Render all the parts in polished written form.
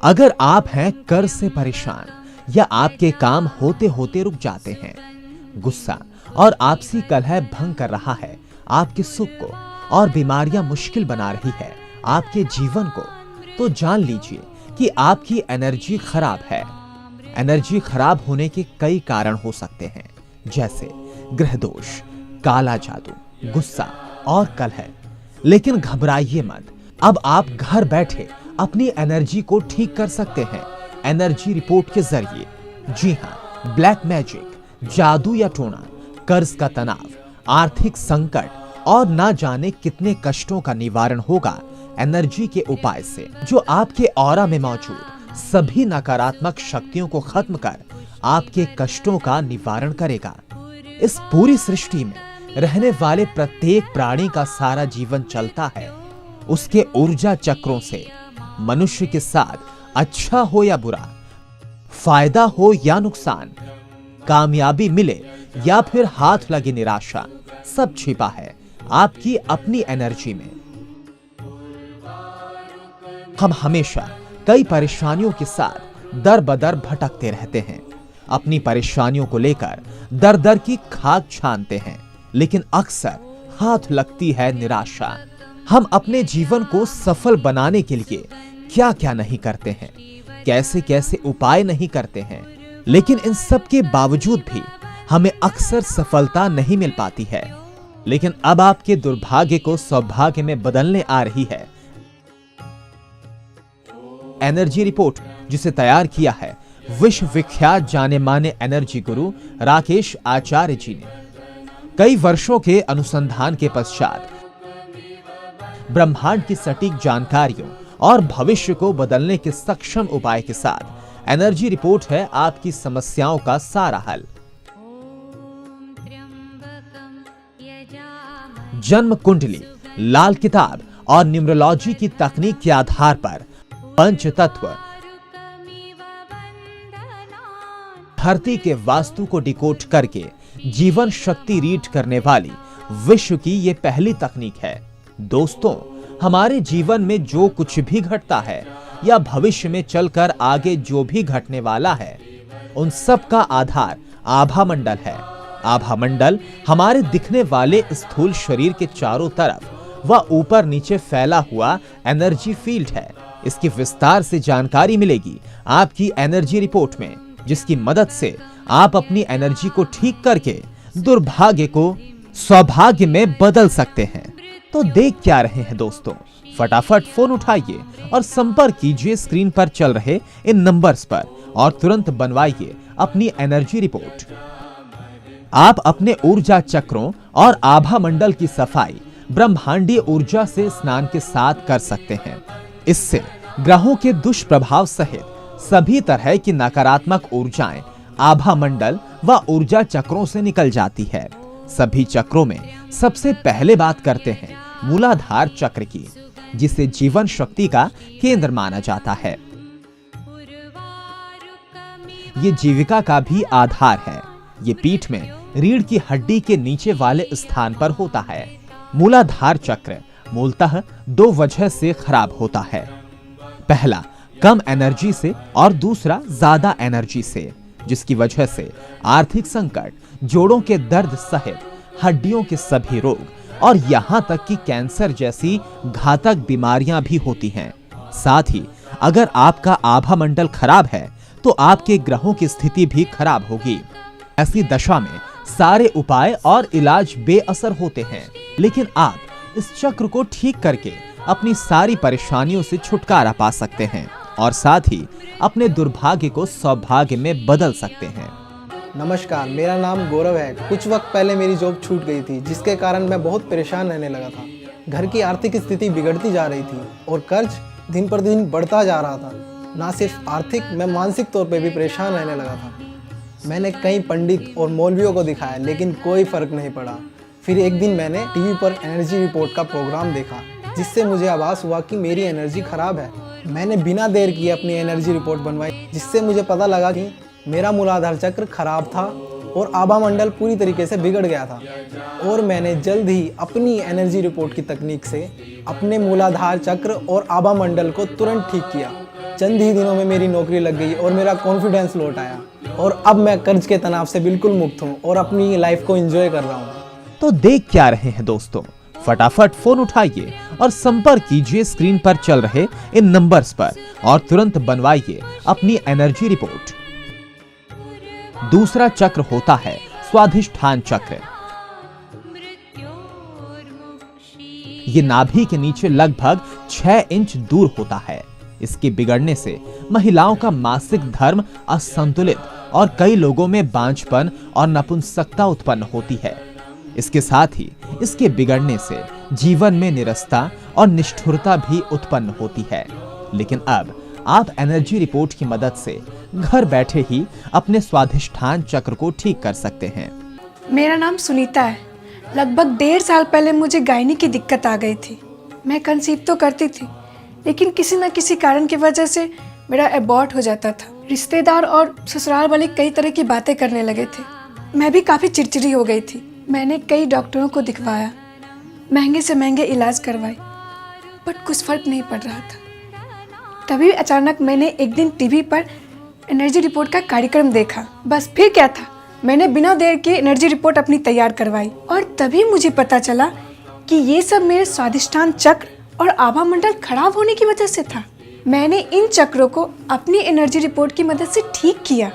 अगर आप हैं कर्ज से परेशान या आपके काम होते होते रुक जाते हैं, गुस्सा और आपसी कलह भंग कर रहा है आपके सुख को और बीमारियां मुश्किल बना रही है आपके जीवन को, तो जान लीजिए कि आपकी एनर्जी खराब है। एनर्जी खराब होने के कई कारण हो सकते हैं, जैसे ग्रह दोष, काला जादू, गुस्सा और कलह। लेकिन घबराइए मत, अब आप घर बैठे अपनी एनर्जी को ठीक कर सकते हैं एनर्जी रिपोर्ट के जरिए। जी हां, ब्लैक मैजिक, जादू या टोना, कर्ज का तनाव, आर्थिक संकट और ना जाने कितने कष्टों का निवारण होगा एनर्जी के उपाय से, जो आपके ऑरा में मौजूद सभी नकारात्मक शक्तियों को खत्म कर आपके कष्टों का निवारण करेगा। इस पूरी सृष्टि में रहने वाले प्रत्येक प्राणी का सारा जीवन चलता है उसके ऊर्जा चक्रों से। मनुष्य के साथ अच्छा हो या बुरा, फायदा हो या नुकसान, कामयाबी मिले या फिर हाथ लगे निराशा, सब छिपा है आपकी अपनी एनर्जी में। हम हमेशा कई परेशानियों के साथ दर बदर भटकते रहते हैं, अपनी परेशानियों को लेकर दर दर की खाक छानते हैं, लेकिन अक्सर हाथ लगती है निराशा। हम अपने जीवन को सफल बनाने के लिए क्या क्या नहीं करते हैं, कैसे कैसे उपाय नहीं करते हैं, लेकिन इन सब के बावजूद भी हमें अक्सर सफलता नहीं मिल पाती है। लेकिन अब आपके दुर्भाग्य को सौभाग्य में बदलने आ रही है एनर्जी रिपोर्ट, जिसे तैयार किया है विश्व विख्यात जाने माने एनर्जी गुरु राकेश आचार्य जी ने। कई वर्षों के अनुसंधान के पश्चात ब्रह्मांड की सटीक जानकारियों और भविष्य को बदलने के सक्षम उपाय के साथ एनर्जी रिपोर्ट है आपकी समस्याओं का सारा हल। जन्म कुंडली, लाल किताब और न्यूमरोलॉजी की तकनीक के आधार पर पंच तत्व, धरती के वास्तु को डिकोड करके जीवन शक्ति रीड करने वाली विश्व की ये पहली तकनीक है। दोस्तों, हमारे जीवन में जो कुछ भी घटता है या भविष्य में चलकर आगे जो भी घटने वाला है, उन सब का आधार आभा मंडल है। आभा मंडल हमारे दिखने वाले स्थूल शरीर के चारों तरफ व ऊपर नीचे फैला हुआ एनर्जी फील्ड है। इसकी विस्तार से जानकारी मिलेगी आपकी एनर्जी रिपोर्ट में, जिसकी मदद से आप अपनी एनर्जी को ठीक करके दुर्भाग्य को सौभाग्य में बदल सकते हैं। तो देख क्या रहे हैं दोस्तों, फटाफट फोन उठाइए और संपर्क कीजिए स्क्रीन पर चल रहे इन नंबर्स पर और तुरंत बनवाइए अपनी एनर्जी रिपोर्ट। आप अपने ऊर्जा चक्रों और आभा मंडल की सफाई ब्रह्मांडीय ऊर्जा से स्नान के साथ कर सकते हैं। इससे ग्रहों के दुष्प्रभाव सहित सभी तरह की नकारात्मक ऊर्जाएं आभा मंडल व ऊर्जा चक्रों से निकल जाती है। सभी चक्रों में सबसे पहले बात करते हैं मूलाधार चक्र की, जिसे जीवन शक्ति का केंद्र माना जाता है। ये जीविका का भी आधार है। ये पीठ में रीढ़ की हड्डी के नीचे वाले स्थान पर होता है। मूलाधार चक्र मूलतः दो वजह से खराब होता है। पहला, कम एनर्जी से और दूसरा ज्यादा एनर्जी से, जिसकी वजह से आर्थिक संकट, जोड़ों के दर्द सहित हड्डियों के सभी रोग और यहां तक कि कैंसर जैसी घातक बीमारियां भी होती हैं। साथ ही अगर आपका आभा मंडल खराब है तो आपके ग्रहों की स्थिति भी खराब होगी। ऐसी दशा में सारे उपाय और इलाज बेअसर होते हैं। लेकिन आप इस चक्र को ठीक करके अपनी सारी परेशानियों से छुटकारा पा सकते हैं और साथ ही अपने दुर्भाग्य को सौभाग्य में बदल सकते हैं। नमस्कार, मेरा नाम गौरव है। कुछ वक्त पहले मेरी जॉब छूट गई थी, जिसके कारण मैं बहुत परेशान रहने लगा था। घर की आर्थिक स्थिति बिगड़ती जा रही थी और कर्ज दिन पर दिन बढ़ता जा रहा था। ना सिर्फ आर्थिक, मैं मानसिक तौर पे भी परेशान रहने लगा था। मैंने कई पंडित और मौलवियों को दिखाया, लेकिन कोई फर्क नहीं पड़ा। फिर एक दिन मैंने टीवी पर एनर्जी रिपोर्ट का प्रोग्राम देखा, जिससे मुझे आभास हुआ कि मेरी एनर्जी खराब है। मैंने बिना देर किए अपनी एनर्जी रिपोर्ट बनवाई, जिससे मुझे पता लगा कि मेरा मूलाधार चक्र खराब था और आभा मंडल पूरी तरीके से बिगड़ गया था। और मैंने जल्द ही अपनी एनर्जी रिपोर्ट की तकनीक से अपने मूलाधार चक्र और आभा मंडल को तुरंत ठीक किया। चंद ही दिनों में मेरी नौकरी लग गई और मेरा कॉन्फिडेंस लौट आया और अब मैं कर्ज के तनाव से बिल्कुल मुक्त हूँ और अपनी लाइफ को एंजॉय कर रहा हूँ। तो देख क्या रहे हैं दोस्तों, फटाफट फोन उठाइए और संपर्क कीजिए स्क्रीन पर चल रहे इन नंबर्स पर और तुरंत बनवाइए अपनी एनर्जी रिपोर्ट। दूसरा चक्र होता है स्वाधिष्ठान चक्र। ये नाभि के नीचे लगभग 6 इंच दूर होता है। इसके बिगड़ने से महिलाओं का मासिक धर्म असंतुलित और कई लोगों में बांझपन और नपुंसकता उत्पन्न होती है। इसके साथ ही इसके बिगड़ने से जीवन में निरस्ता और निष्ठुरता भी उत्पन्न होती है। लेकिन अब आप एनर्जी रिपोर्ट की मदद से घर बैठे ही अपने स्वाधिष्ठान चक्र को ठीक कर सकते हैं। मेरा नाम सुनीता है। लगभग 1.5 साल पहले मुझे गायनी की दिक्कत आ गई थी। मैं कंसीव तो करती थी, लेकिन किसी न किसी कारण की वजह से मेरा एबॉर्ट हो जाता था। रिश्तेदार और ससुराल वाले कई तरह की बातें करने लगे थे। मैं भी काफ़ी चिड़चिड़ी हो गई थी। मैंने कई डॉक्टरों को दिखवाया, महंगे से महंगे इलाज करवाए, बट कुछ फर्क नहीं पड़ रहा था। तभी अचानक मैंने एक दिन टीवी पर एनर्जी रिपोर्ट का कार्यक्रम देखा। बस फिर क्या था, मैंने बिना देर के एनर्जी रिपोर्ट अपनी तैयार करवाई और तभी मुझे पता चला कि ये सब मेरे स्वाधिष्ठान चक्र और आभा मंडल खराब होने की वजह से था। मैंने इन चक्रों को अपनी एनर्जी रिपोर्ट की मदद से ठीक किया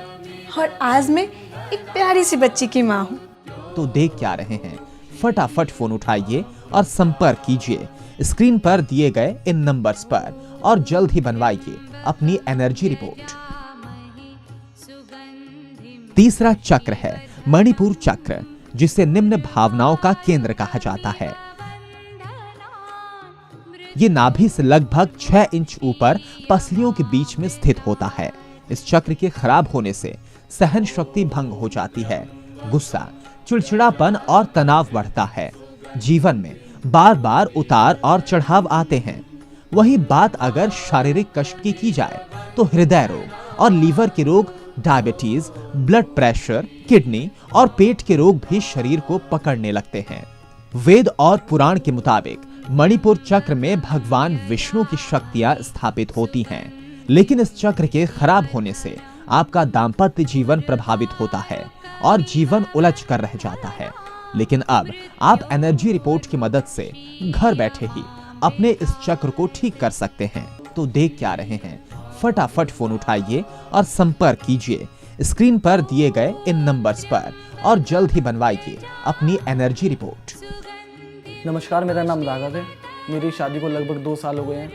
और आज मैं एक प्यारी सी बच्ची की माँ हूँ। तो देख क्या रहे हैं, फटाफट फोन उठाइए और संपर्क कीजिए स्क्रीन पर दिए गए इन नंबर्स पर और जल्द ही बनवाइए अपनी एनर्जी रिपोर्ट। तीसरा चक्र है मणिपुर चक्र, जिसे निम्न भावनाओं का केंद्र कहा जाता है। ये नाभि से लगभग 6 इंच ऊपर पसलियों के बीच में स्थित होता है। इस चक्र के खराब होने से सहन शक्ति भंग हो जाती है, गुस्सा, चिड़चिड़ापन और तनाव बढ़ता है। जीवन में बार बार उतार और चढ़ाव आते हैं। वही बात अगर शारीरिक कष्ट की जाए तो हृदय रोग और लीवर के रोग, डायबिटीज, ब्लड प्रेशर, किडनी और पेट के रोग भी शरीर को पकड़ने लगते हैं। वेद और पुराण के मुताबिक मणिपुर चक्र में भगवान विष्णु की शक्तियां स्थापित होती हैं। लेकिन इस चक्र के खराब होने से आपका दाम्पत्य जीवन प्रभावित होता है और जीवन उलझ कर रह जाता है। लेकिन अब आप एनर्जी रिपोर्ट की मदद से घर बैठे ही अपने इस चक्र को ठीक कर सकते हैं। तो देख क्या रहे हैं, फटाफट फोन उठाइए और संपर्क कीजिए स्क्रीन पर दिए गए इन नंबर्स पर और जल्द ही बनवाइए अपनी एनर्जी रिपोर्ट। नमस्कार, मेरा नाम राघव है। मेरी शादी को लगभग 2 साल हो गए हैं।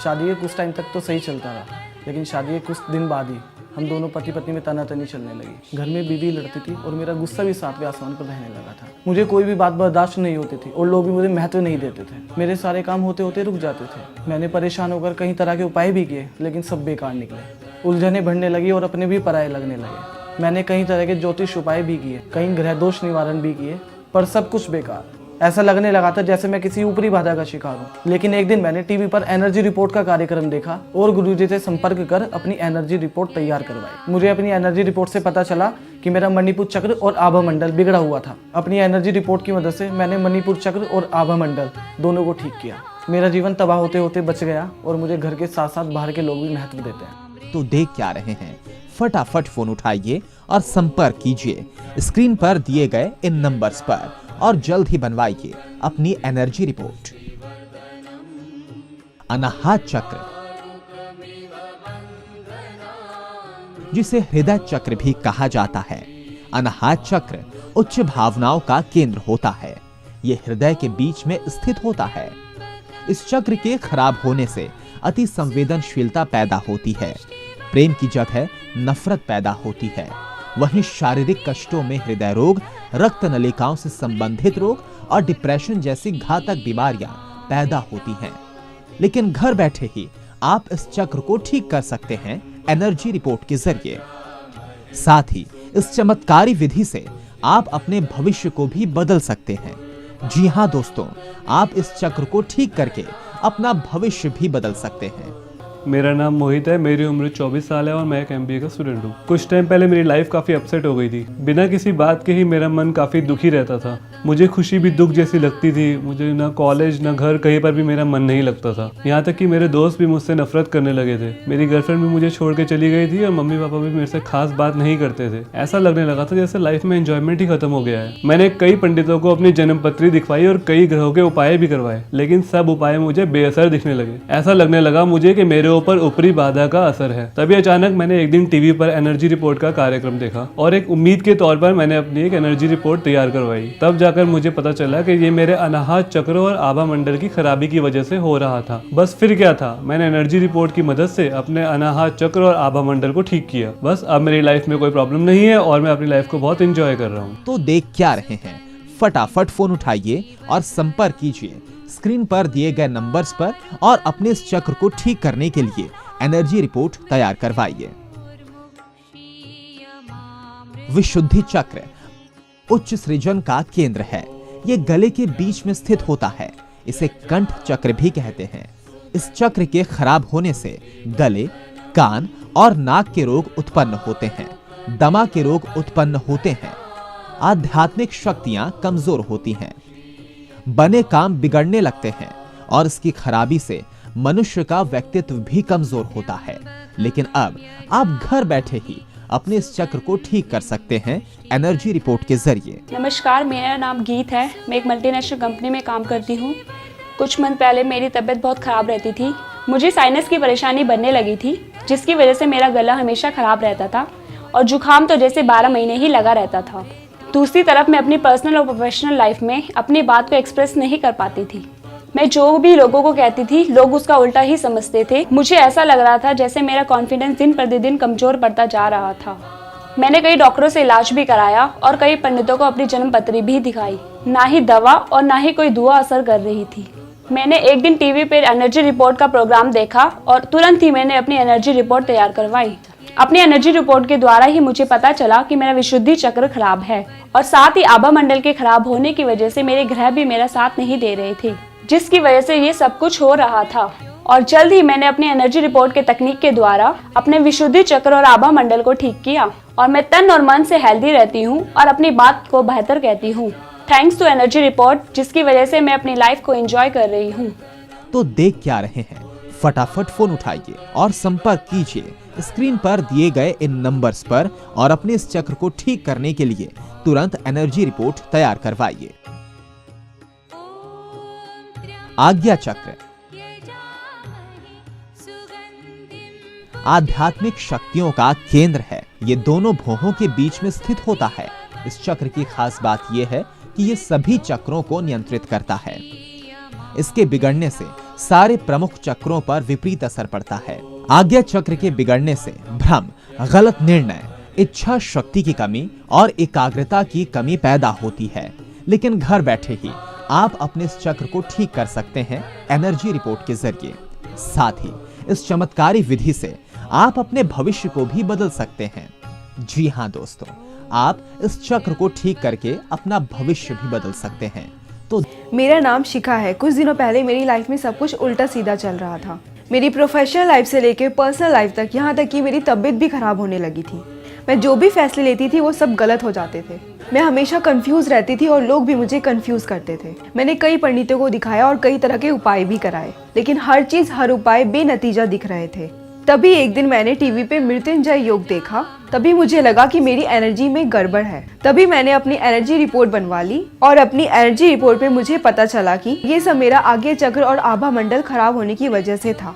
शादी के कुछ टाइम तक तो सही चलता रहा, लेकिन शादी के कुछ दिन बाद ही हम दोनों पति पत्नी में तनातनी चलने लगी। घर में बीवी लड़ती थी और मेरा गुस्सा भी 7वें आसमान पर रहने लगा था। मुझे कोई भी बात बर्दाश्त नहीं होती थी और लोग भी मुझे महत्व नहीं देते थे। मेरे सारे काम होते होते रुक जाते थे। मैंने परेशान होकर कई तरह के उपाय भी किए, लेकिन सब बेकार निकले। उलझने बढ़ने लगी और अपने भी पराये लगने लगे। मैंने कई तरह के ज्योतिष उपाय भी किए, कई ग्रह दोष निवारण भी किए, पर सब कुछ बेकार। ऐसा लगने लगा था जैसे मैं किसी ऊपरी बाधा का शिकार हूँ। लेकिन एक दिन मैंने टीवी पर एनर्जी रिपोर्ट का कार्यक्रम देखा और गुरुजी से संपर्क कर अपनी एनर्जी रिपोर्ट तैयार करवाई। मुझे अपनी एनर्जी रिपोर्ट से पता चला कि मेरा मणिपुर चक्र और आभा मंडल बिगड़ा हुआ था। अपनी एनर्जी रिपोर्ट की मदद से मैंने मणिपुर चक्र और आभा मंडल दोनों को ठीक किया। मेरा जीवन तबाह होते होते बच गया और मुझे घर के साथ साथ बाहर के लोग भी महत्व देते हैं। तो देख क्या रहे हैं, फटाफट फोन उठाइए और संपर्क कीजिए स्क्रीन पर दिए गए इन नंबर्स पर और जल्द ही बनवाइए अपनी एनर्जी रिपोर्ट। अनाहत चक्र, जिसे हृदय चक्र भी कहा जाता है। अनाहत चक्र उच्च भावनाओं का केंद्र होता है। यह हृदय के बीच में स्थित होता है। इस चक्र के खराब होने से अति संवेदनशीलता पैदा होती है। प्रेम की जगह नफरत पैदा होती है। वहीं शारीरिक कष्टों में हृदय रोग, रक्त नलिकाओं से संबंधित रोग और डिप्रेशन जैसी घातक बीमारियां पैदा होती हैं। लेकिन घर बैठे ही आप इस चक्र को ठीक कर सकते हैं एनर्जी रिपोर्ट के जरिए। साथ ही इस चमत्कारी विधि से आप अपने भविष्य को भी बदल सकते हैं। जी हां दोस्तों, आप इस चक्र को ठीक करके अपना भविष्य भी बदल सकते हैं। मेरा नाम मोहित है, मेरी उम्र 24 साल है और मैं एक MBA का स्टूडेंट हूँ। कुछ टाइम पहले मेरी लाइफ काफ़ी अपसेट हो गई थी। बिना किसी बात के ही मेरा मन काफ़ी दुखी रहता था। मुझे खुशी भी दुख जैसी लगती थी। मुझे ना कॉलेज ना घर कहीं पर भी मेरा मन नहीं लगता था। यहाँ तक कि मेरे दोस्त भी मुझसे नफरत करने लगे थे। मेरी गर्लफ्रेंड भी मुझे छोड़ के चली गई थी और मम्मी पापा भी मेरे से खास बात नहीं करते थे। ऐसा लगने लगा था जैसे लाइफ में एंजॉयमेंट ही खत्म हो गया है। मैंने कई पंडितों को अपनी जन्मपत्री दिखवाई और कई ग्रहों के उपाय भी करवाए, लेकिन सब उपाय मुझे बेअसर दिखने लगे। ऐसा लगने लगा मुझे कि मेरे ऊपर ऊपरी बाधा का असर है। तभी अचानक मैंने एक दिन टीवी पर एनर्जी रिपोर्ट का कार्यक्रम देखा और एक उम्मीद के तौर पर मैंने अपनी एक एनर्जी रिपोर्ट तैयार करवाई। तब जाकर मुझे पता चला कि ये मेरे अनाहत चक्र और आभा मंडल की खराबी की वजह से हो रहा था। बस फिर क्या था, मैंने एनर्जी रिपोर्ट की मदद से अपने अनाहत चक्र और आभा मंडल को ठीक किया। बस अब मेरी लाइफ में कोई प्रॉब्लम नहीं है और मैं अपनी लाइफ को बहुत एंजॉय कर रहा हूँ। तो देख क्या रहे हैं, फटाफट फोन उठाइए और संपर्क कीजिए स्क्रीन पर दिए गए नंबर्स पर और अपने इस चक्र को ठीक करने के लिए एनर्जी रिपोर्ट तैयार करवाइए। विशुद्धि चक्र उच्च सृजन का केंद्र है। ये गले के बीच में स्थित होता है। इसे कंठ चक्र भी कहते हैं। इस चक्र के खराब होने से गले, कान और नाक के रोग उत्पन्न होते हैं। दमा के रोग उत्पन्न होते हैं। आध्यात्मिक शक्तियां कमजोर होती हैं। बने काम बिगड़ने लगते हैं और इसकी खराबी से मनुष्य का व्यक्तित्व भी कमजोर होता है। लेकिन अब आप घर बैठे ही अपने इस चक्र को ठीक कर सकते हैं एनर्जी रिपोर्ट के जरिए। नमस्कार, मेरा नाम गीत है। मैं एक मल्टीनेशनल कंपनी में काम करती हूँ। कुछ मंथ पहले मेरी तबीयत बहुत ख़राब रहती थी। मुझे साइनस की परेशानी बनने लगी थी, जिसकी वजह से मेरा गला हमेशा ख़राब रहता था और जुकाम तो जैसे 12 महीने ही लगा रहता था। दूसरी तरफ मैं अपनी पर्सनल और प्रोफेशनल लाइफ में अपनी बात को एक्सप्रेस नहीं कर पाती थी। मैं जो भी लोगों को कहती थी, लोग उसका उल्टा ही समझते थे। मुझे ऐसा लग रहा था जैसे मेरा कॉन्फिडेंस दिन प्रतिदिन कमज़ोर पड़ता जा रहा था। मैंने कई डॉक्टरों से इलाज भी कराया और कई पंडितों को अपनी जन्मपत्री भी दिखाई। ना ही दवा और ना ही कोई दुआ असर कर रही थी। मैंने एक दिन टीवी पर एनर्जी रिपोर्ट का प्रोग्राम देखा और तुरंत ही मैंने अपनी एनर्जी रिपोर्ट तैयार करवाई। अपनी एनर्जी रिपोर्ट के द्वारा ही मुझे पता चला कि मेरा विशुद्धि चक्र खराब है और साथ ही आभा मंडल के खराब होने की वजह से मेरे ग्रह भी मेरा साथ नहीं दे रहे थे, जिसकी वजह से ये सब कुछ हो रहा था। और जल्द ही मैंने अपनी एनर्जी रिपोर्ट के तकनीक के द्वारा अपने विशुद्धि चक्र और आभा मंडल को ठीक किया और मैं तन और मन से हेल्दी रहती हूँ और अपनी बात को बेहतर कहती हूँ। थैंक्स टू एनर्जी रिपोर्ट, जिसकी वजह से मैं अपनी लाइफ को एंजॉय कर रही हूँ। तो देख क्या रहे हैं, फटाफट फोन उठाइए और संपर्क कीजिए स्क्रीन पर दिए गए इन नंबर्स पर और अपने इस चक्र को ठीक करने के लिए तुरंत एनर्जी रिपोर्ट तैयार करवाइए। आज्ञा चक्र आध्यात्मिक शक्तियों का केंद्र है। ये दोनों भौहों के बीच में स्थित होता है। इस चक्र की खास बात यह है कि ये सभी चक्रों को नियंत्रित करता है। इसके बिगड़ने से सारे प्रमुख चक्रों पर विपरीत असर पड़ता है। आज्ञा चक्र के बिगड़ने से भ्रम, गलत निर्णय, इच्छा शक्ति की कमी और एकाग्रता की कमी पैदा होती है। लेकिन घर बैठे ही आप अपने इस चक्र को ठीक कर सकते हैं एनर्जी रिपोर्ट के जरिए। साथ ही इस चमत्कारी विधि से आप अपने भविष्य को भी बदल सकते हैं। जी हाँ दोस्तों, आप इस चक्र को ठीक करके अपना भविष्य भी बदल सकते हैं। तो मेरा नाम शिखा है। कुछ दिनों पहले मेरी लाइफ में सब कुछ उल्टा सीधा चल रहा था। मेरी प्रोफेशनल लाइफ से लेकर पर्सनल लाइफ तक, यहाँ तक कि मेरी तबीयत भी खराब होने लगी थी। मैं जो भी फैसले लेती थी वो सब गलत हो जाते थे। मैं हमेशा कंफ्यूज रहती थी और लोग भी मुझे कंफ्यूज करते थे। मैंने कई पंडितों को दिखाया और कई तरह के उपाय भी कराए, लेकिन हर उपाय बेनतीजा दिख रहे थे। तभी एक दिन मैंने टीवी पे मृत्युंजय योग देखा। तभी मुझे लगा कि मेरी एनर्जी में गड़बड़ है। तभी मैंने अपनी एनर्जी रिपोर्ट बनवा ली और अपनी एनर्जी रिपोर्ट पे मुझे पता चला कि ये सब मेरा आज्ञा चक्र और आभा मंडल खराब होने की वजह से था।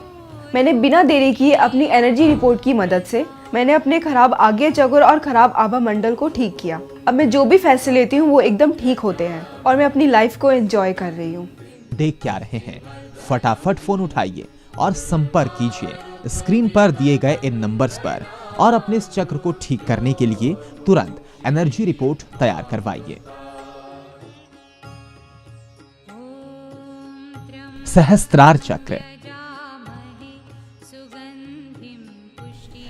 मैंने बिना देरी किए अपनी एनर्जी रिपोर्ट की मदद से मैंने अपने खराब आज्ञा चक्र और खराब आभा मंडल को ठीक किया। अब मैं जो भी फैसले लेती हूँ वो एकदम ठीक होते हैं और मैं अपनी लाइफ को एंजॉय कर रही हूँ। देख क्या रहे हैं, फटाफट फोन उठाइए और संपर्क कीजिए स्क्रीन पर दिए गए इन नंबर्स पर और अपने इस चक्र को ठीक करने के लिए तुरंत एनर्जी रिपोर्ट तैयार करवाइए। सहस्त्रार चक्र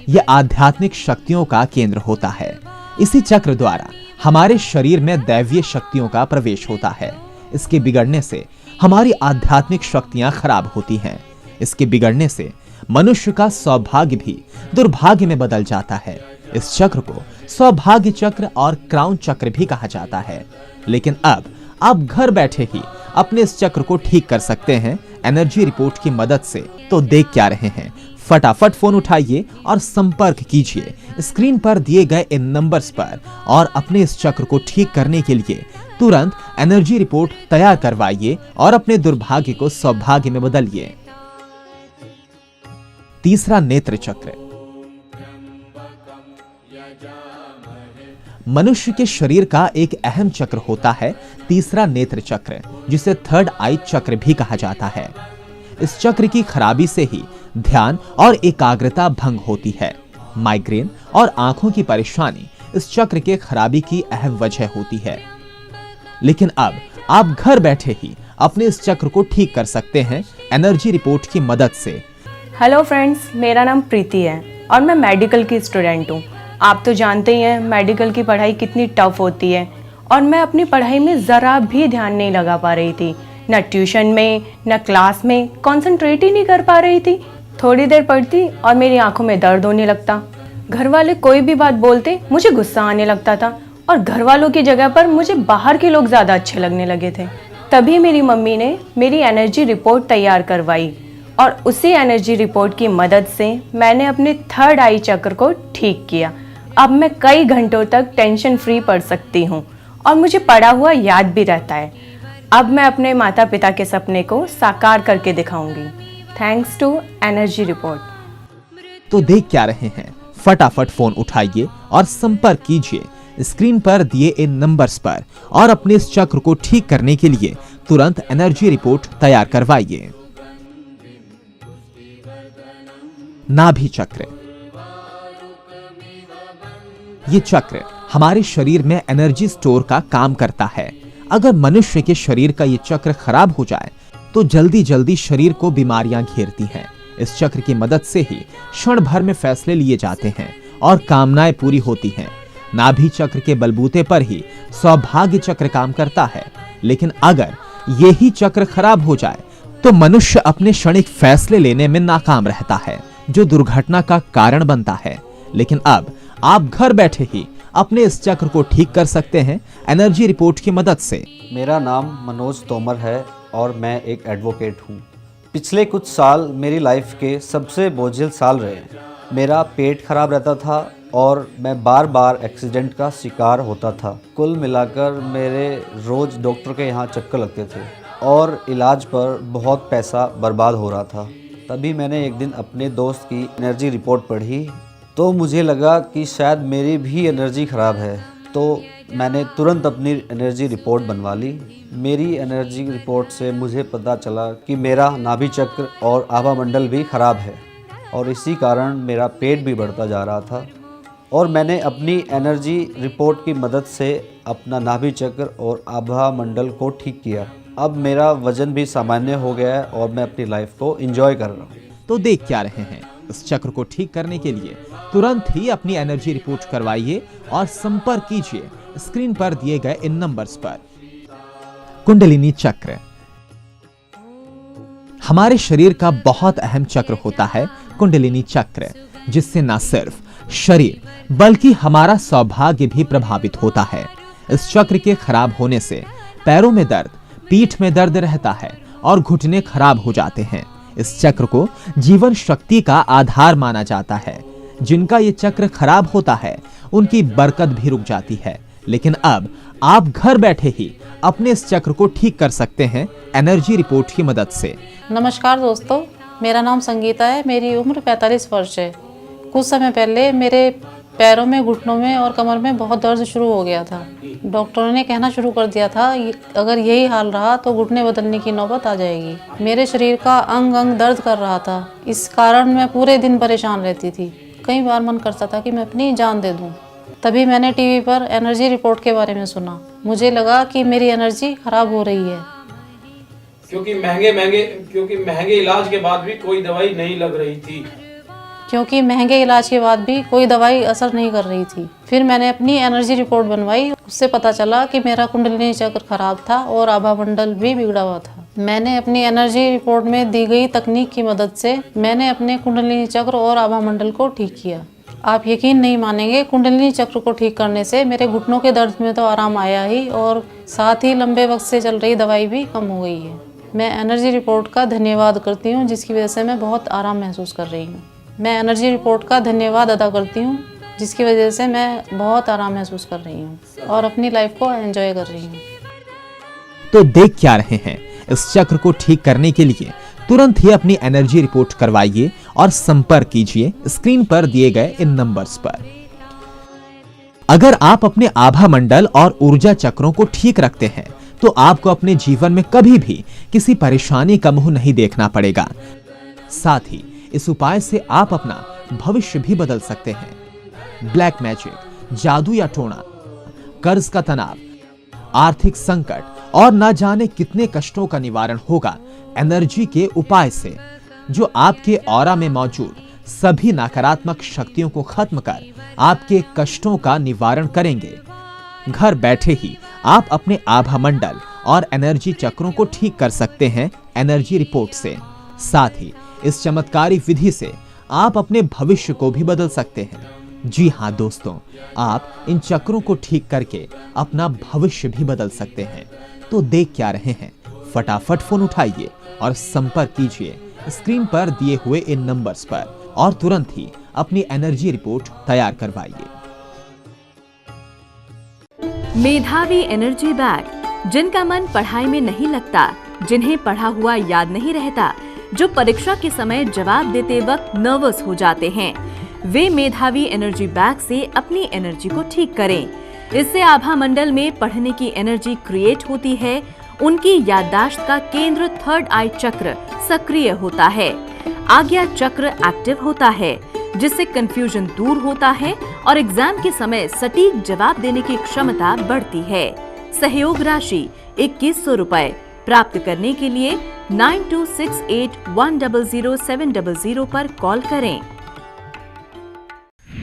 यह आध्यात्मिक शक्तियों का केंद्र होता है। इसी चक्र द्वारा हमारे शरीर में दैवीय शक्तियों का प्रवेश होता है। इसके बिगड़ने से हमारी आध्यात्मिक शक्तियां खराब होती हैं। इसके बिगड़ने से मनुष्य का सौभाग्य भी दुर्भाग्य में बदल जाता है। इस चक्र को सौभाग्य चक्र और क्राउन चक्र भी कहा जाता है। लेकिन अब आप घर बैठे ही अपने इस चक्र को ठीक कर सकते हैं एनर्जी रिपोर्ट की मदद से। तो देख क्या रहे हैं, फटाफट फोन उठाइए और संपर्क कीजिए स्क्रीन पर दिए गए इन नंबर्स पर और अपने इस चक्र को ठीक करने के लिए तुरंत एनर्जी रिपोर्ट तैयार करवाइए और अपने दुर्भाग्य को सौभाग्य में बदलिए। तीसरा, नेत्र चक्र। मनुष्य के शरीर का एक अहम चक्र होता है तीसरा नेत्र चक्र, जिसे थर्ड आई चक्र भी कहा जाता है। इस चक्र की खराबी से ही ध्यान और एकाग्रता भंग होती है। माइग्रेन और आंखों की परेशानी इस चक्र के खराबी की अहम वजह होती है। लेकिन अब आप घर बैठे ही अपने इस चक्र को ठीक कर सकते हैं एनर्जी रिपोर्ट की मदद से। हेलो फ्रेंड्स, मेरा नाम प्रीति है और मैं मेडिकल की स्टूडेंट हूँ। आप तो जानते ही हैं मेडिकल की पढ़ाई कितनी टफ होती है और मैं अपनी पढ़ाई में ज़रा भी ध्यान नहीं लगा पा रही थी। न ट्यूशन में न क्लास में कंसंट्रेट ही नहीं कर पा रही थी। थोड़ी देर पढ़ती और मेरी आंखों में दर्द होने लगता। घर वाले कोई भी बात बोलते मुझे गुस्सा आने लगता था और घर वालों की जगह पर मुझे बाहर के लोग ज़्यादा अच्छे लगने लगे थे। तभी मेरी मम्मी ने मेरी एनर्जी रिपोर्ट तैयार करवाई और उसी एनर्जी रिपोर्ट की मदद से मैंने अपने थर्ड आई चक्र को ठीक किया। अब मैं कई घंटों तक टेंशन फ्री पढ़ सकती हूँ और मुझे पढ़ा हुआ याद भी रहता है। अब मैं अपने माता पिता के सपने को साकार करके दिखाऊंगी, थैंक्स टू एनर्जी रिपोर्ट। तो देख क्या रहे हैं, फटाफट फोन उठाइए और संपर्क कीजिए स्क्रीन पर दिए इन नंबर्स पर और अपने इस चक्र को ठीक करने के लिए तुरंत एनर्जी रिपोर्ट तैयार करवाइए। नाभि चक्र। ये चक्र हमारे शरीर में एनर्जी स्टोर का काम करता है। अगर मनुष्य के शरीर का ये चक्र खराब हो जाए तो जल्दी जल्दी शरीर को बीमारियां घेरती हैं। इस चक्र की मदद से ही क्षण भर में फैसले लिए जाते हैं और कामनाएं पूरी होती हैं। नाभि चक्र के बलबूते पर ही सौभाग्य चक्र काम करता है। लेकिन अगर यही चक्र खराब हो जाए तो मनुष्य अपने क्षणिक फैसले लेने में नाकाम रहता है, जो दुर्घटना का कारण बनता है। लेकिन अब आप घर बैठे ही अपने इस चक्र को ठीक कर सकते हैं एनर्जी रिपोर्ट की मदद से। मेरा नाम मनोज तोमर है और मैं एक एडवोकेट हूँ। पिछले कुछ साल मेरी लाइफ के सबसे बोझिल साल रहे। मेरा पेट खराब रहता था और मैं बार बार एक्सीडेंट का शिकार होता था। कुल मिलाकर मेरे रोज़ डॉक्टर के यहाँ चक्कर लगते थे और इलाज पर बहुत पैसा बर्बाद हो रहा था। तभी मैंने एक दिन अपने दोस्त की एनर्जी रिपोर्ट पढ़ी तो मुझे लगा कि शायद मेरी भी एनर्जी ख़राब है। तो मैंने तुरंत अपनी एनर्जी रिपोर्ट बनवा ली। मेरी एनर्जी रिपोर्ट से मुझे पता चला कि मेरा नाभि चक्र और आभा मंडल भी ख़राब है और इसी कारण मेरा पेट भी बढ़ता जा रहा था। और मैंने अपनी एनर्जी रिपोर्ट की मदद से अपना नाभि चक्र और आभा मंडल को ठीक किया। अब मेरा वजन भी सामान्य हो गया है और मैं अपनी लाइफ को एंजॉय कर रहा हूँ। तो देख क्या रहे हैं, इस चक्र को ठीक करने के लिए तुरंत ही अपनी एनर्जी रिपोर्ट करवाइए और संपर्क कीजिए स्क्रीन पर दिए गए इन नंबर्स पर। कुंडलिनी चक्र हमारे शरीर का बहुत अहम चक्र होता है कुंडलिनी चक्र, जिससे न सिर्फ शरीर बल्कि हमारा सौभाग्य भी प्रभावित होता है। इस चक्र के खराब होने से पैरों में दर्द, पीठ में दर्द रहता है और घुटने खराब हो जाते हैं। इस चक्र को जीवन शक्ति का आधार माना जाता है। जिनका ये चक्र खराब होता है उनकी बरकत भी रुक जाती है। लेकिन अब आप घर बैठे ही अपने इस चक्र को ठीक कर सकते हैं एनर्जी रिपोर्ट की मदद से। नमस्कार दोस्तों, मेरा नाम संगीता है। मेरी उम्र 45 वर्ष है। कुछ समय पहले मेरे पैरों में, घुटनों में और कमर में बहुत दर्द शुरू हो गया था। डॉक्टरों ने कहना शुरू कर दिया था अगर यही हाल रहा तो घुटने बदलने की नौबत आ जाएगी। मेरे शरीर का अंग अंग दर्द कर रहा था। इस कारण मैं पूरे दिन परेशान रहती थी। कई बार मन करता था कि मैं अपनी जान दे दूं। तभी मैंने टीवी पर एनर्जी रिपोर्ट के बारे में सुना। मुझे लगा कि मेरी एनर्जी खराब हो रही है, क्योंकि महंगे इलाज के बाद भी कोई दवाई नहीं लग रही थी। क्योंकि महंगे इलाज के बाद भी कोई दवाई असर नहीं कर रही थी। फिर मैंने अपनी एनर्जी रिपोर्ट बनवाई। उससे पता चला कि मेरा कुंडलिनी चक्र खराब था और आभा मंडल भी बिगड़ा हुआ था। मैंने अपनी एनर्जी रिपोर्ट में दी गई तकनीक की मदद से मैंने अपने कुंडलिनी चक्र और आभा मंडल को ठीक किया। आप यकीन नहीं मानेंगे, कुंडलिनी चक्र को ठीक करने से मेरे घुटनों के दर्द में तो आराम आया ही, और साथ ही लंबे वक्त से चल रही दवाई भी कम हो गई है। मैं एनर्जी रिपोर्ट का धन्यवाद करती हूँ, जिसकी वजह से मैं बहुत आराम महसूस कर रही हूँ। मैं एनर्जी रिपोर्ट का धन्यवाद अदा करती हूँ, जिसकी वजह से मैं बहुत आराम महसूस कर रही हूँ और अपनी लाइफ को एंजॉय कर रही हूँ। तो देख क्या रहे हैं, इस चक्र को ठीक करने के लिए तुरंत ही अपनी एनर्जी रिपोर्ट करवाइए और संपर्क कीजिए स्क्रीन पर दिए गए इन नंबर्स पर। अगर आप अपने आभा मंडल और ऊर्जा चक्रों को ठीक रखते हैं तो आपको अपने जीवन में कभी भी किसी परेशानी का मुंह नहीं देखना पड़ेगा। साथ ही इस उपाय से आप अपना भविष्य भी बदल सकते हैं। ब्लैक मैजिक, जादू या टोना, कर्ज का तनाव, आर्थिक संकट और ना जाने कितने कष्टों का निवारण होगा एनर्जी के उपाय से, जो आपके ऑरा में मौजूद सभी नकारात्मक शक्तियों को खत्म कर आपके कष्टों का निवारण करेंगे। घर बैठे ही आप अपने आभा मंडल और एनर्जी चक्रों को ठीक कर सकते हैं एनर्जी रिपोर्ट से। साथ ही इस चमत्कारी विधि से आप अपने भविष्य को भी बदल सकते हैं। जी हाँ दोस्तों, आप इन चक्रों को ठीक करके अपना भविष्य भी बदल सकते हैं। तो देख क्या रहे हैं, फटाफट फोन उठाइए और संपर्क कीजिए स्क्रीन पर दिए हुए इन नंबर्स पर और तुरंत ही अपनी एनर्जी रिपोर्ट तैयार करवाइए। मेधावी एनर्जी बैग, जिनका मन पढ़ाई में नहीं लगता, जिन्हें पढ़ा हुआ याद नहीं रहता, जो परीक्षा के समय जवाब देते वक्त नर्वस हो जाते हैं, वे मेधावी एनर्जी बैग से अपनी एनर्जी को ठीक करें। इससे आभा मंडल में पढ़ने की एनर्जी क्रिएट होती है, उनकी याददाश्त का केंद्र थर्ड आई चक्र सक्रिय होता है, आज्ञा चक्र एक्टिव होता है, जिससे कंफ्यूजन दूर होता है और एग्जाम के समय सटीक जवाब देने की क्षमता बढ़ती है। सहयोग राशि 2100 रुपए प्राप्त करने के लिए 9268100700 पर कॉल करें।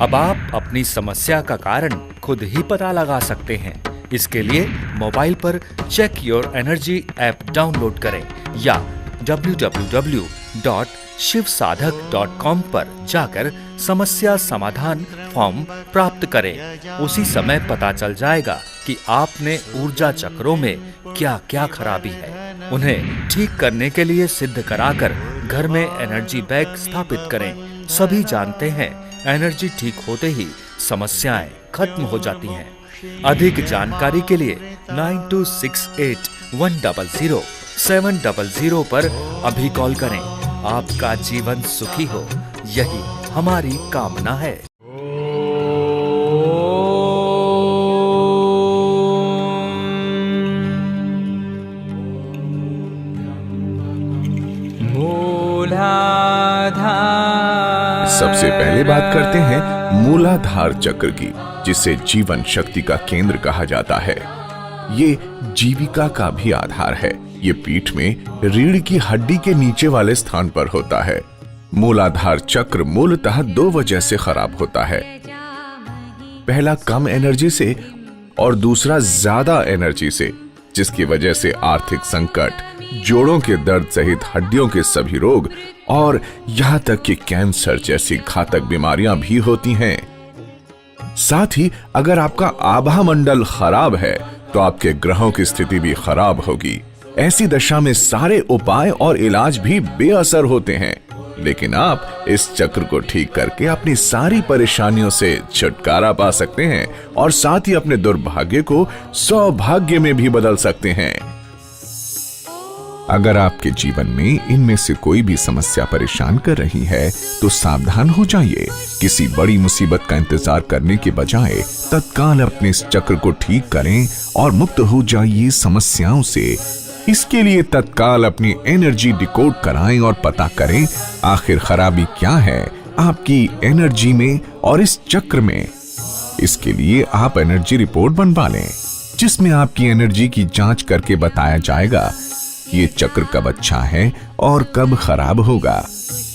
अब आप अपनी समस्या का कारण खुद ही पता लगा सकते हैं। इसके लिए मोबाइल पर check your energy app download करें या www.shivsadhak.com पर जाकर समस्या समाधान फॉर्म प्राप्त करें। उसी समय पता चल जाएगा कि आपने ऊर्जा चक्रों में क्या क्या खराबी है। उन्हें ठीक करने के लिए सिद्ध कराकर घर में एनर्जी बैग स्थापित करें। सभी जानते हैं एनर्जी ठीक होते ही समस्याएं खत्म हो जाती हैं। अधिक जानकारी के लिए 9268100700 पर अभी कॉल करें। आपका जीवन सुखी हो, यही हमारी कामना है। सबसे पहले बात करते हैं मूलाधार चक्र की, जिसे जीवन शक्ति का केंद्र कहा जाता है। ये जीविका का भी आधार है। ये पीठ में रीढ़ की हड्डी के नीचे वाले स्थान पर होता है। मूलाधार चक्र मूलतः दो वजह से खराब होता है। पहला कम एनर्जी से और दूसरा ज्यादा एनर्जी से, जिसकी वजह से आर्थिक संकट, जोड़ों के दर्द सहित हड्डियों के सभी रोग और यहां तक कि कैंसर जैसी घातक बीमारियां भी होती हैं। साथ ही अगर आपका आभा मंडल खराब है तो आपके ग्रहों की स्थिति भी खराब होगी। ऐसी दशा में सारे उपाय और इलाज भी बेअसर होते हैं। लेकिन आप इस चक्र को ठीक करके अपनी सारी परेशानियों से छुटकारा पा सकते हैं और साथ ही अपने दुर्भाग्य को सौभाग्य में भी बदल सकते हैं। अगर आपके जीवन में इनमें से कोई भी समस्या परेशान कर रही है तो सावधान हो जाइए। किसी बड़ी मुसीबत का इंतजार करने के बजाय तत्काल अपने इस चक्र को ठीक करें और मुक्त हो जाइए समस्याओं से। इसके लिए तत्काल अपनी एनर्जी डिकोड कराएं और पता करें आखिर खराबी क्या है आपकी एनर्जी में और इस चक्र में। इसके लिए आप एनर्जी रिपोर्ट बनवा लें, जिसमें आपकी एनर्जी की जांच करके बताया जाएगा ये चक्र कब अच्छा है और कब खराब होगा।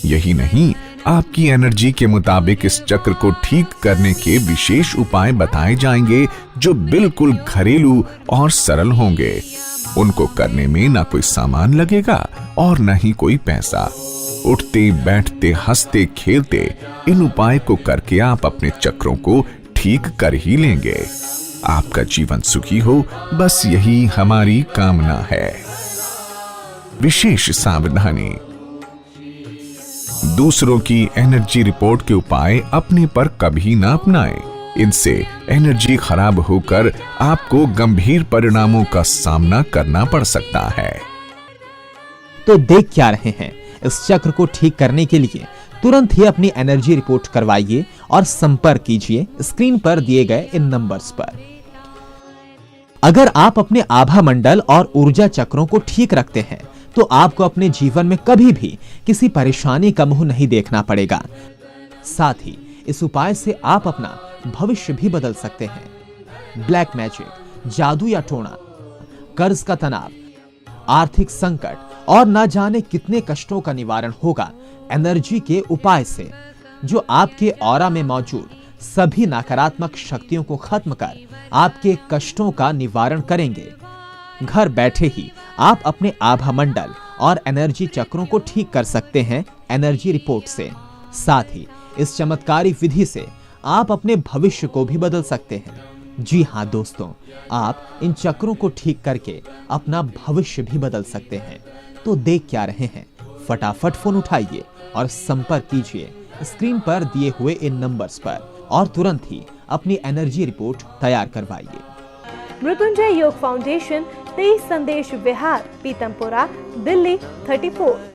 यही नहीं, आपकी एनर्जी के मुताबिक इस चक्र को ठीक करने के विशेष उपाय बताए जाएंगे जो बिल्कुल घरेलू और सरल होंगे। उनको करने में ना कोई सामान लगेगा और न ही कोई पैसा। उठते बैठते हंसते खेलते इन उपाय को करके आप अपने चक्रों को ठीक कर ही लेंगे। आपका जीवन सुखी हो, बस यही हमारी कामना है। विशेष सावधानी, दूसरों की एनर्जी रिपोर्ट के उपाय अपने पर कभी ना अपनाएं। इनसे एनर्जी खराब होकर आपको गंभीर परिणामों का सामना करना पड़ सकता है। तो देख क्या रहे हैं, इस चक्र को ठीक करने के लिए तुरंत ही अपनी एनर्जी रिपोर्ट करवाइए और संपर्क कीजिए स्क्रीन पर दिए गए इन नंबर्स पर। अगर आप अपने आभा मंडल और ऊर्जा चक्रों को ठीक रखते हैं तो आपको अपने जीवन में कभी भी किसी परेशानी का मुंह नहीं देखना पड़ेगा। साथ ही इस उपाय से आप अपना भविष्य भी बदल सकते हैं। ब्लैक मैजिक, जादू या टोना, कर्ज का तनाव, आर्थिक संकट और ना जाने कितने कष्टों का निवारण होगा एनर्जी के उपाय से, जो आपके ऑरा में मौजूद सभी नकारात्मक शक्तियों को खत्म कर आपके कष्टों का निवारण करेंगे। घर बैठे ही आप अपने आभा मंडल और एनर्जी चक्रों को ठीक कर सकते हैं एनर्जी रिपोर्ट से। साथ ही इस चमत्कारी विधि से आप अपने भविष्य को भी बदल सकते हैं। जी हाँ दोस्तों, आप इन चक्रों को ठीक करके अपना भविष्य भी बदल सकते हैं। तो देख क्या रहे हैं, फटाफट फोन उठाइए और संपर्क कीजिए स्क्रीन पर दिए हुए इन नंबर्स पर और तुरंत ही अपनी एनर्जी रिपोर्ट तैयार करवाइए। मृत्युंजय योग फाउंडेशन, 23 संदेश विहार, पीतमपुरा, दिल्ली 34।